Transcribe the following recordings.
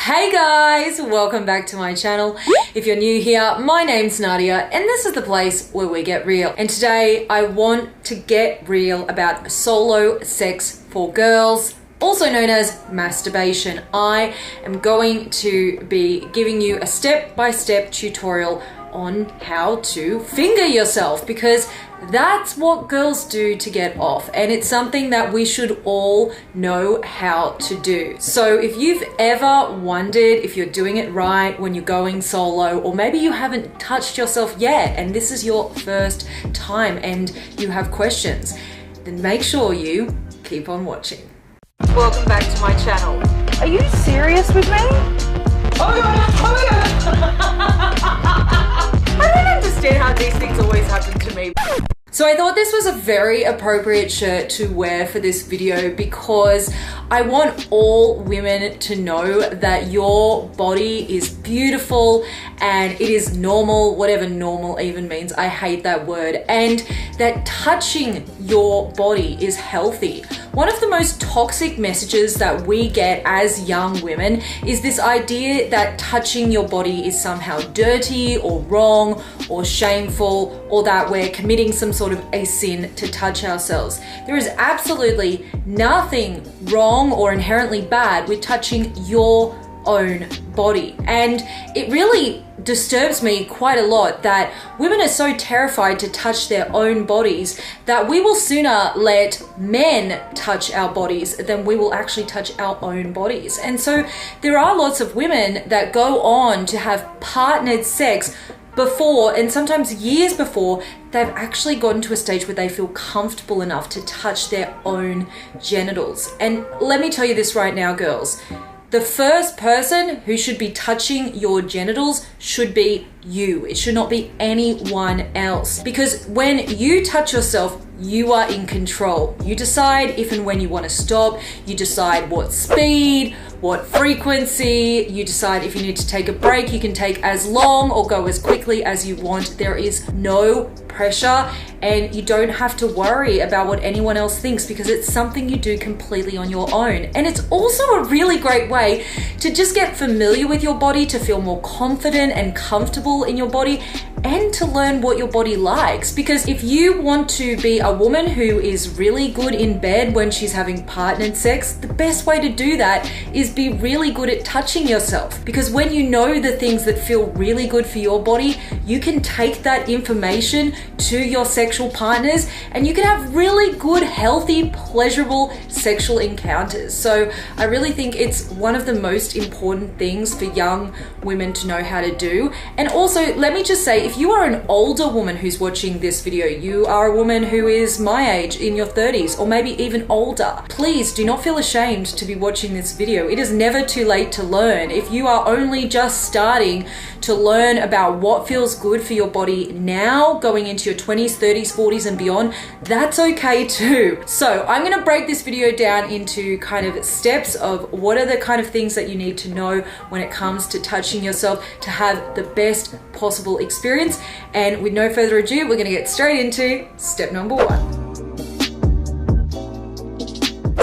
Hey guys, welcome back to my channel. If you're new here, my name's Nadia and this is the place where we get real. And today I want to get real about solo sex for girls, also known as masturbation. I am going to be giving you a step-by-step tutorial on how to finger yourself, because that's what girls do to get off, and it's something that we should all know how to do. So if you've ever wondered if you're doing it right when you're going solo, or maybe you haven't touched yourself yet and this is your first time and you have questions, then make sure you keep on watching. Welcome back to my channel. Are you serious with me? Oh my god, oh my god. I don't understand how these things always happen to me. So I thought this was a very appropriate shirt to wear for this video because I want all women to know that your body is beautiful and it is normal, whatever normal even means. I hate that word. And that touching your body is healthy. One of the most toxic messages that we get as young women is this idea that touching your body is somehow dirty or wrong or shameful, or that we're committing some sort of a sin to touch ourselves. There is absolutely nothing wrong or inherently bad with touching your own body. And it really disturbs me quite a lot that women are so terrified to touch their own bodies that we will sooner let men touch our bodies than we will actually touch our own bodies. And so there are lots of women that go on to have partnered sex before, and sometimes years before, they've actually gotten to a stage where they feel comfortable enough to touch their own genitals. And let me tell you this right now, girls. The first person who should be touching your genitals should be you. It should not be anyone else. Because when you touch yourself, you are in control. You decide if and when you want to stop. You decide what speed, what frequency. You decide if you need to take a break. You can take as long or go as quickly as you want. There is no pressure, and you don't have to worry about what anyone else thinks because it's something you do completely on your own. And it's also a really great way to just get familiar with your body, to feel more confident and comfortable in your body, and to learn what your body likes. Because if you want to be a woman who is really good in bed when she's having partnered sex, the best way to do that is be really good at touching yourself. Because when you know the things that feel really good for your body, you can take that information to your sexual partners and you can have really good, healthy, pleasurable sexual encounters. So I really think it's one of the most important things for young women to know how to do. And also, let me just say, if you are an older woman who's watching this video, you are a woman who is my age, in your 30s, or maybe even older, please do not feel ashamed to be watching this video. It is never too late to learn. If you are only just starting to learn about what feels good for your body now, going into your 20s, 30s, 40s and beyond, that's okay too. So I'm gonna break this video down into kind of steps of what are the kind of things that you need to know when it comes to touching yourself to have the best possible experience. And with no further ado, we're gonna get straight into step number one.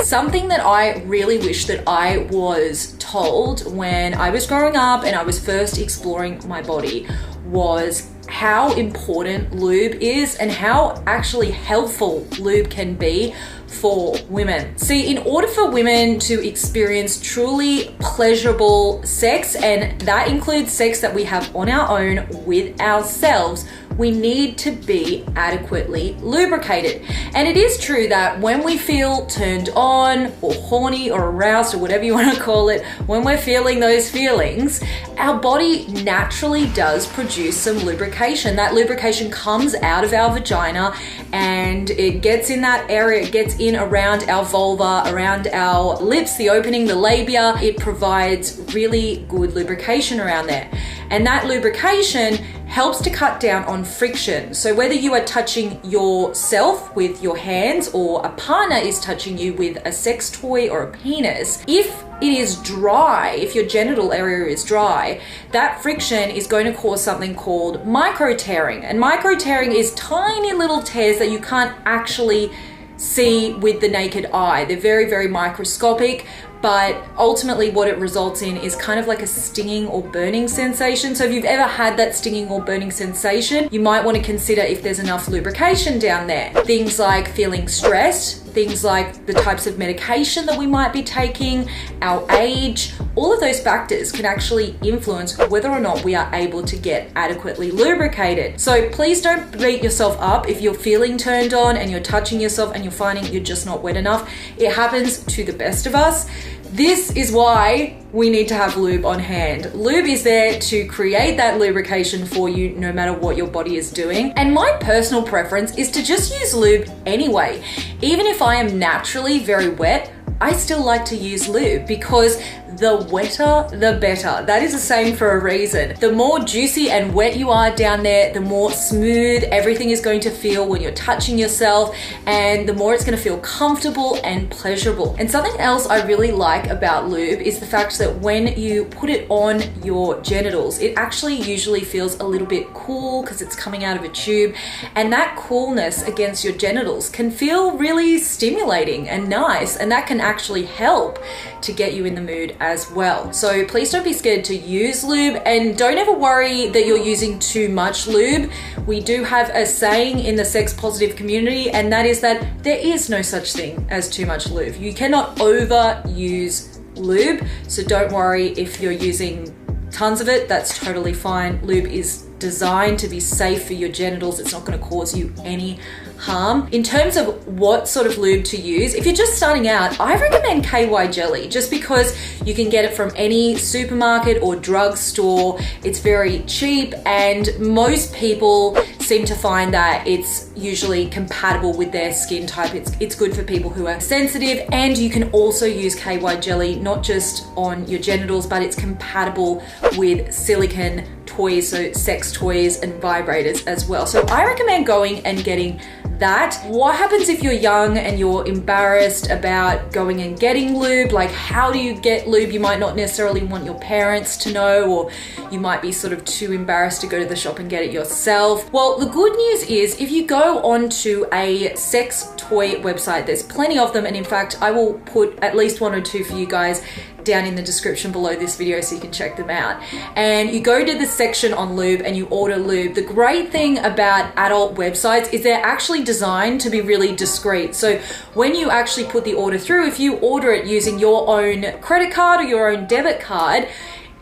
Something that I really wish that I was told when I was growing up and I was first exploring my body was how important lube is and how actually helpful lube can be for women. See, in order for women to experience truly pleasurable sex, and that includes sex that we have on our own with ourselves, we need to be adequately lubricated. And it is true that when we feel turned on or horny or aroused or whatever you want to call it, when we're feeling those feelings, our body naturally does produce some lubrication. That lubrication comes out of our vagina and it gets in that area, it gets in around our vulva, around our lips, the opening, the labia. It provides really good lubrication around there. And that lubrication helps to cut down on friction. So whether you are touching yourself with your hands or a partner is touching you with a sex toy or a penis, if it is dry, if your genital area is dry, that friction is going to cause something called micro tearing. And micro tearing is tiny little tears that you can't actually see with the naked eye. They're very, very microscopic, but ultimately what it results in is kind of like a stinging or burning sensation. So if you've ever had that stinging or burning sensation, you might want to consider if there's enough lubrication down there. Things like feeling stressed, things like the types of medication that we might be taking, our age, all of those factors can actually influence whether or not we are able to get adequately lubricated. So please don't beat yourself up if you're feeling turned on and you're touching yourself and you're finding you're just not wet enough. It happens to the best of us. This is why we need to have lube on hand. Lube is there to create that lubrication for you no matter what your body is doing. And my personal preference is to just use lube anyway. Even if I am naturally very wet, I still like to use lube because the wetter, the better. That is a saying for a reason. The more juicy and wet you are down there, the more smooth everything is going to feel when you're touching yourself, and the more it's going to feel comfortable and pleasurable. And something else I really like about lube is the fact that when you put it on your genitals, it actually usually feels a little bit cool because it's coming out of a tube, and that coolness against your genitals can feel really stimulating and nice, and that can actually help to get you in the mood as well. So please don't be scared to use lube, and don't ever worry that you're using too much lube. We do have a saying in the sex positive community, and that is that there is no such thing as too much lube. You cannot overuse lube, so don't worry if you're using tons of it. That's totally fine. Lube is designed to be safe for your genitals. It's not going to cause you any harm. In terms of what sort of lube to use, if you're just starting out, I recommend KY jelly, just because you can get it from any supermarket or drugstore. It's very cheap, and most people seem to find that it's usually compatible with their skin type. It's good for people who are sensitive, and you can also use KY jelly not just on your genitals, but it's compatible with silicone toys, so sex toys and vibrators as well. So I recommend going and getting that. What happens if you're young and you're embarrassed about going and getting lube? Like, how do you get lube? You might not necessarily want your parents to know, or you might be sort of too embarrassed to go to the shop and get it yourself. Well, the good news is if you go onto a sex toy website, there's plenty of them, and in fact I will put at least one or two for you guys down in the description below this video so you can check them out. And you go to the section on lube and you order lube. The great thing about adult websites is they're actually designed to be really discreet. So when you actually put the order through, if you order it using your own credit card or your own debit card,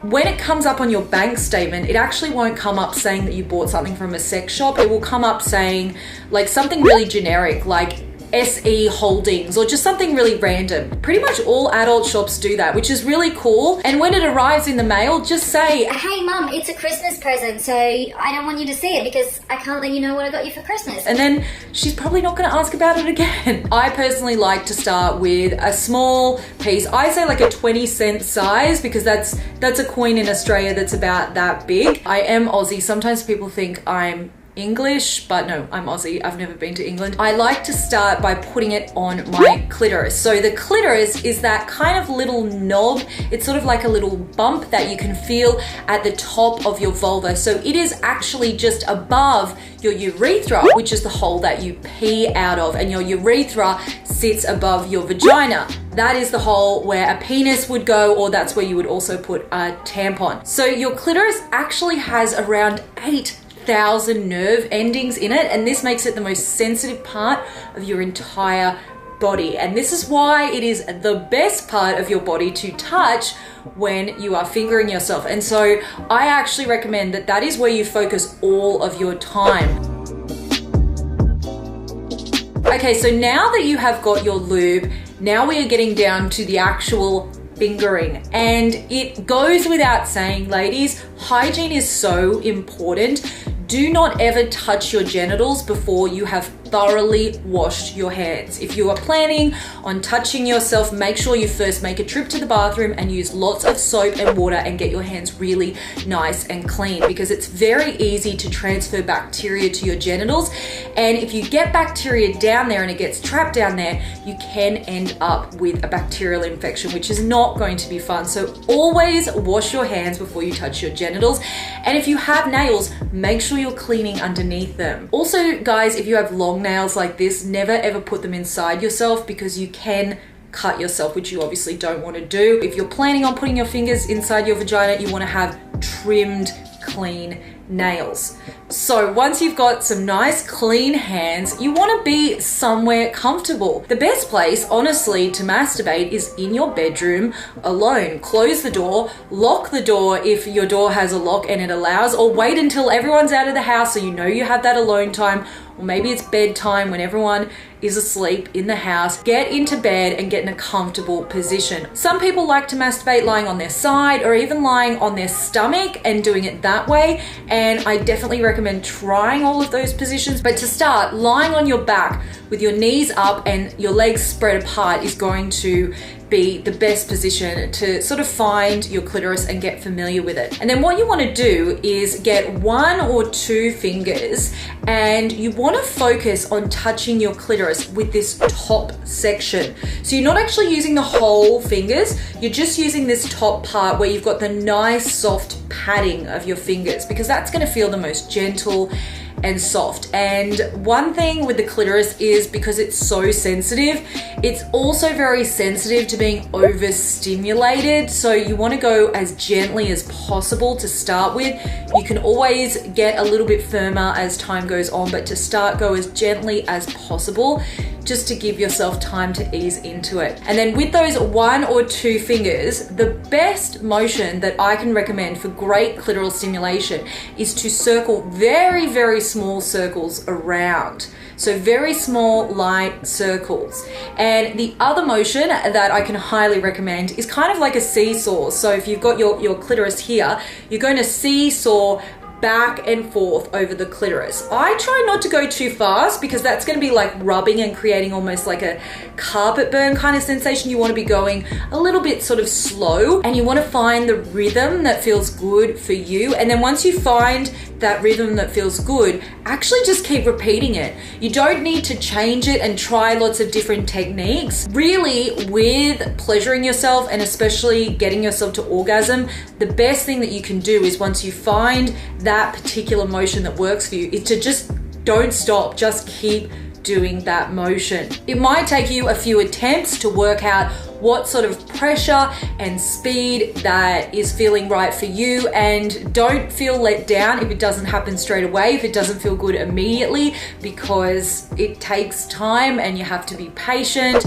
when it comes up on your bank statement, it actually won't come up saying that you bought something from a sex shop. It will come up saying like something really generic, like SE Holdings, or just something really random. Pretty much all adult shops do that, which is really cool. And when it arrives in the mail, just say, "Hey mum, it's a Christmas present, so I don't want you to see it because I can't let you know what I got you for Christmas." And then she's probably not gonna ask about it again. I personally like to start with a small piece. I say like a 20-cent size, because that's a coin in Australia that's about that big. I am Aussie. Sometimes people think I'm English, but no, I'm Aussie. I've never been to England. I like to start by putting it on my clitoris. So the clitoris is that kind of little knob. It's sort of like a little bump that you can feel at the top of your vulva. So it is actually just above your urethra, which is the hole that you pee out of, and your urethra sits above your vagina. That is the hole where a penis would go, or that's where you would also put a tampon. So your clitoris actually has around 8,000 nerve endings in it, and this makes it the most sensitive part of your entire body. And this is why it is the best part of your body to touch when you are fingering yourself. And so I actually recommend that that is where you focus all of your time. Okay, so now that you have got your lube, now we are getting down to the actual fingering. And it goes without saying, ladies, hygiene is so important. Do not ever touch your genitals before you have thoroughly washed your hands. If you are planning on touching yourself, make sure you first make a trip to the bathroom and use lots of soap and water and get your hands really nice and clean, because it's very easy to transfer bacteria to your genitals. And if you get bacteria down there and it gets trapped down there, you can end up with a bacterial infection, which is not going to be fun. So always wash your hands before you touch your genitals. And if you have nails, make sure you're cleaning underneath them. Also, guys, if you have long nails like this, never ever put them inside yourself, because you can cut yourself, which you obviously don't want to do. If you're planning on putting your fingers inside your vagina, you want to have trimmed, clean nails. So once you've got some nice clean hands, you want to be somewhere comfortable. The best place, honestly, to masturbate is in your bedroom alone. Close the door, lock the door if your door has a lock and it allows, or wait until everyone's out of the house so you know you have that alone time, or maybe it's bedtime when everyone is asleep in the house. Get into bed and get in a comfortable position. Some people like to masturbate lying on their side or even lying on their stomach and doing it that way, and I definitely recommend trying all of those positions. But to start, lying on your back with your knees up and your legs spread apart is going to be the best position to sort of find your clitoris and get familiar with it. And then what you want to do is get 1 or 2 fingers and you want to focus on touching your clitoris with this top section. So you're not actually using the whole fingers, you're just using this top part where you've got the nice soft padding of your fingers, because that's going to feel the most gentle and soft. And one thing with the clitoris is, because it's so sensitive, it's also very sensitive to being overstimulated. So you want to go as gently as possible to start with. You can always get a little bit firmer as time goes on, but to start, go as gently as possible, just to give yourself time to ease into it. And then with those 1 or 2 fingers, the best motion that I can recommend for great clitoral stimulation is to circle very, very small circles around. So very small, light circles. And the other motion that I can highly recommend is kind of like a seesaw. So if you've got your clitoris here, you're going to seesaw back and forth over the clitoris. I try not to go too fast because that's going to be like rubbing and creating almost like a carpet burn kind of sensation. You want to be going a little bit sort of slow, and you want to find the rhythm that feels good for you. And then once you find that rhythm that feels good, actually just keep repeating it. You don't need to change it and try lots of different techniques. Really, with pleasuring yourself and especially getting yourself to orgasm, the best thing that you can do is, once you find that particular motion that works for you, is to just don't stop, just keep doing that motion. It might take you a few attempts to work out what sort of pressure and speed that is feeling right for you, and don't feel let down if it doesn't happen straight away, if it doesn't feel good immediately, because it takes time and you have to be patient.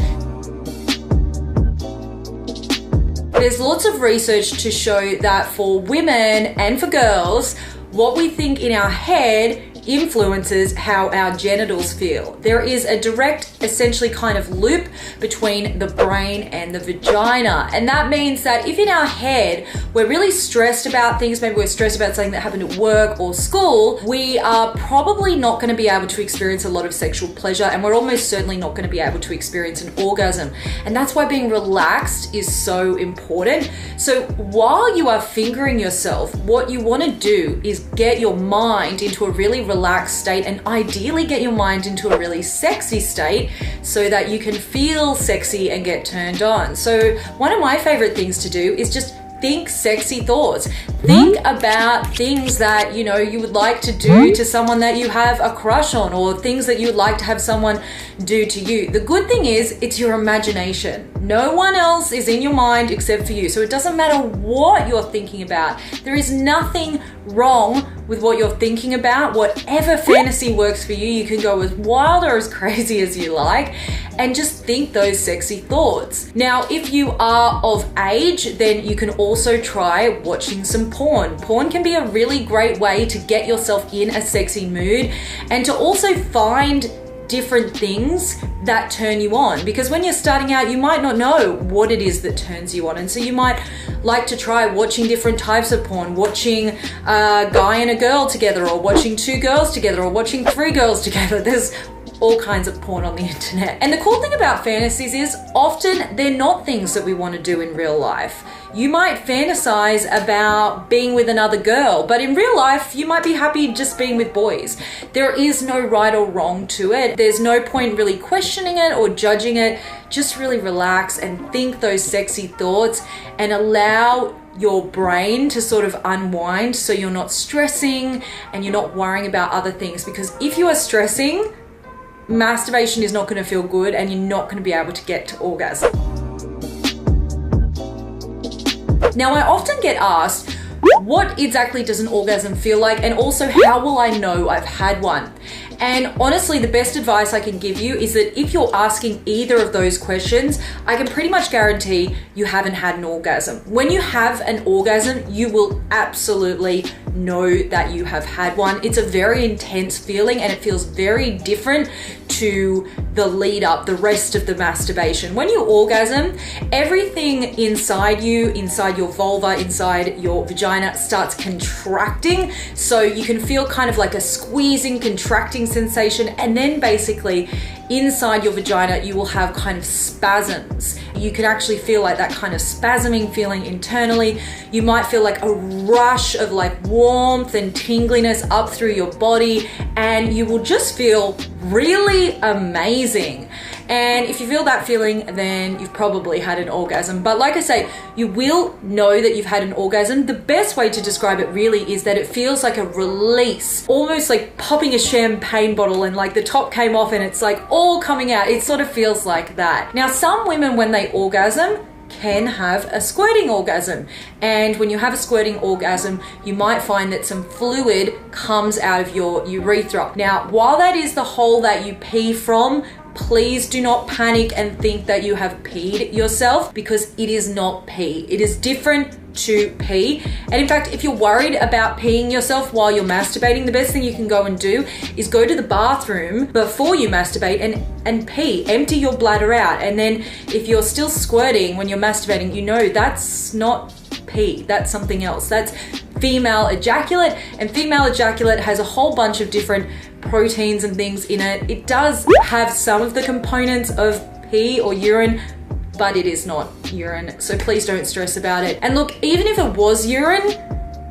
There's lots of research to show that for women and for girls, what we think in our head influences how our genitals feel. There is a direct, essentially kind of loop between the brain and the vagina. And that means that if in our head we're really stressed about things, maybe we're stressed about something that happened at work or school, we are probably not going to be able to experience a lot of sexual pleasure, and we're almost certainly not going to be able to experience an orgasm. And that's why being relaxed is so important. So while you are fingering yourself, what you want to do is get your mind into a really relaxed state, and ideally get your mind into a really sexy state so that you can feel sexy and get turned on. So one of my favorite things to do is just think sexy thoughts. Think about things that you would like to do to someone that you have a crush on, or things that you would like to have someone do to you. The good thing is, it's your imagination. No one else is in your mind except for you. So it doesn't matter what you're thinking about. There is nothing wrong with what you're thinking about. Whatever fantasy works for you, you can go as wild or as crazy as you like, and just think those sexy thoughts. Now, if you are of age, then you can also try watching some porn. Porn can be a really great way to get yourself in a sexy mood, and to also find different things that turn you on, because when you're starting out, you might not know what it is that turns you on, and so you might like to try watching different types of porn, watching a guy and a girl together, or watching 2 girls together, or watching 3 girls together. There's all kinds of porn on the internet. And the cool thing about fantasies is, often they're not things that we want to do in real life. You might fantasize about being with another girl, but in real life, you might be happy just being with boys. There is no right or wrong to it. There's no point really questioning it or judging it. Just really relax and think those sexy thoughts, and allow your brain to sort of unwind, so you're not stressing and you're not worrying about other things. Because if you are stressing, masturbation is not going to feel good, and you're not going to be able to get to orgasm. Now, I often get asked, what exactly does an orgasm feel like? And also, how will I know I've had one? And honestly, the best advice I can give you is that if you're asking either of those questions, I can pretty much guarantee you haven't had an orgasm. When you have an orgasm, you will absolutely know that you have had one. It's a very intense feeling and it feels very different to the lead up, the rest of the masturbation. When you orgasm, everything inside you, inside your vulva, inside your vagina starts contracting. So you can feel kind of like a squeezing, contracting sensation. And then basically inside your vagina, you will have kind of spasms. You can actually feel like that kind of spasming feeling internally. You might feel like a rush of like warmth and tingliness up through your body, and you will just feel really amazing. And if you feel that feeling, then you've probably had an orgasm. But like I say, you will know that you've had an orgasm. The best way to describe it really is that it feels like a release, almost like popping a champagne bottle and like the top came off and it's like all coming out. It sort of feels like that. Now, some women, when they orgasm, can have a squirting orgasm. And when you have a squirting orgasm, you might find that some fluid comes out of your urethra. Now, while that is the hole that you pee from, please do not panic and think that you have peed yourself, because it is not pee. It is different to pee. And in fact, if you're worried about peeing yourself while you're masturbating, the best thing you can go and do is go to the bathroom before you masturbate and pee. Empty your bladder out. And then if you're still squirting when you're masturbating, you know that's not pee. That's something else. That's female ejaculate. And female ejaculate has a whole bunch of different proteins and things in it. It does have some of the components of pee or urine, but it is not urine. So please don't stress about it. And look, even if it was urine,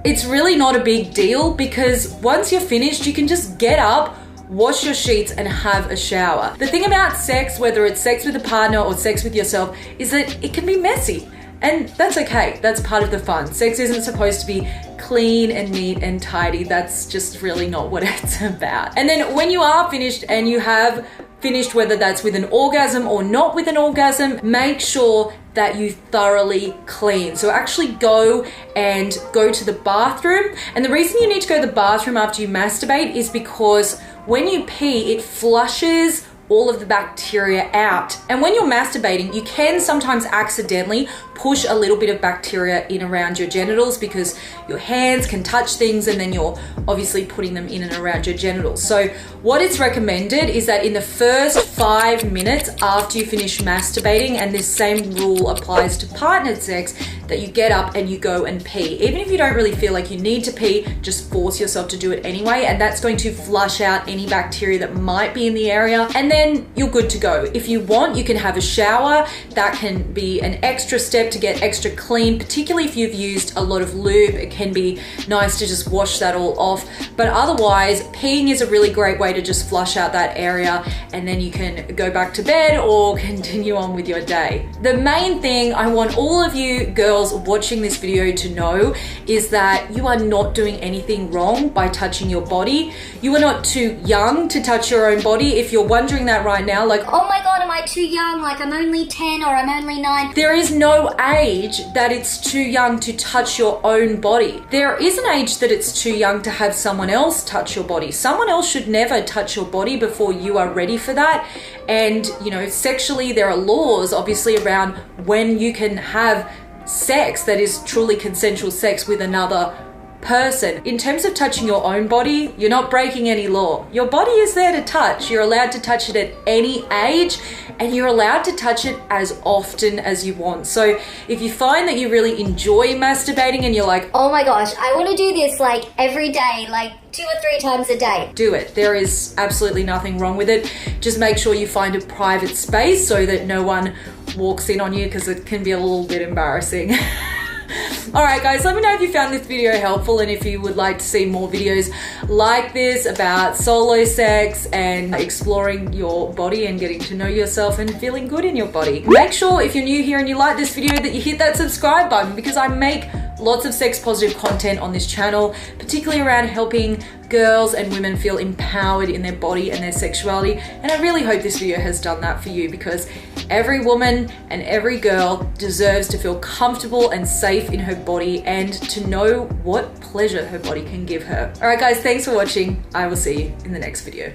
it's really not a big deal, because once you're finished, you can just get up, wash your sheets and have a shower. The thing about sex, whether it's sex with a partner or sex with yourself, is that it can be messy. And that's okay. That's part of the fun. Sex isn't supposed to be clean and neat and tidy. That's just really not what it's about. And then when you are finished and you have finished, whether that's with an orgasm or not with an orgasm, make sure that you thoroughly clean. So actually go to the bathroom. And the reason you need to go to the bathroom after you masturbate is because when you pee, it flushes all of the bacteria out. And when you're masturbating, you can sometimes accidentally push a little bit of bacteria in around your genitals, because your hands can touch things and then you're obviously putting them in and around your genitals. So what it's recommended is that in the first 5 minutes after you finish masturbating, and this same rule applies to partnered sex, that you get up and you go and pee. Even if you don't really feel like you need to pee, just force yourself to do it anyway, and that's going to flush out any bacteria that might be in the area, and then you're good to go. If you want, you can have a shower. That can be an extra step to get extra clean, particularly if you've used a lot of lube. It can be nice to just wash that all off. But otherwise, peeing is a really great way to just flush out that area, and then you can go back to bed or continue on with your day. The main thing I want all of you girls watching this video to know is that you are not doing anything wrong by touching your body. You are not too young to touch your own body. If you're wondering that right now, like, oh my god, am I too young? Like, I'm only 10 or I'm only 9. There is no age that it's too young to touch your own body. There is an age that it's too young to have someone else touch your body. Someone else should never touch your body before you are ready for that. And, you know, sexually, there are laws obviously around when you can have sex that is truly consensual sex with another person. In terms of touching your own body, you're not breaking any law. Your body is there to touch. You're allowed to touch it at any age, and you're allowed to touch it as often as you want. So if you find that you really enjoy masturbating and you're like, oh my gosh, I want to do this like every day, like 2 or 3 times a day, do it. There is absolutely nothing wrong with it. Just make sure you find a private space so that no one walks in on you, because it can be a little bit embarrassing. Alright guys, let me know if you found this video helpful, and if you would like to see more videos like this about solo sex and exploring your body and getting to know yourself and feeling good in your body. Make sure if you're new here and you like this video that you hit that subscribe button, because I make lots of sex positive content on this channel, particularly around helping girls and women feel empowered in their body and their sexuality. And I really hope this video has done that for you, because every woman and every girl deserves to feel comfortable and safe in her body and to know what pleasure her body can give her. All right guys, thanks for watching. I will see you in the next video.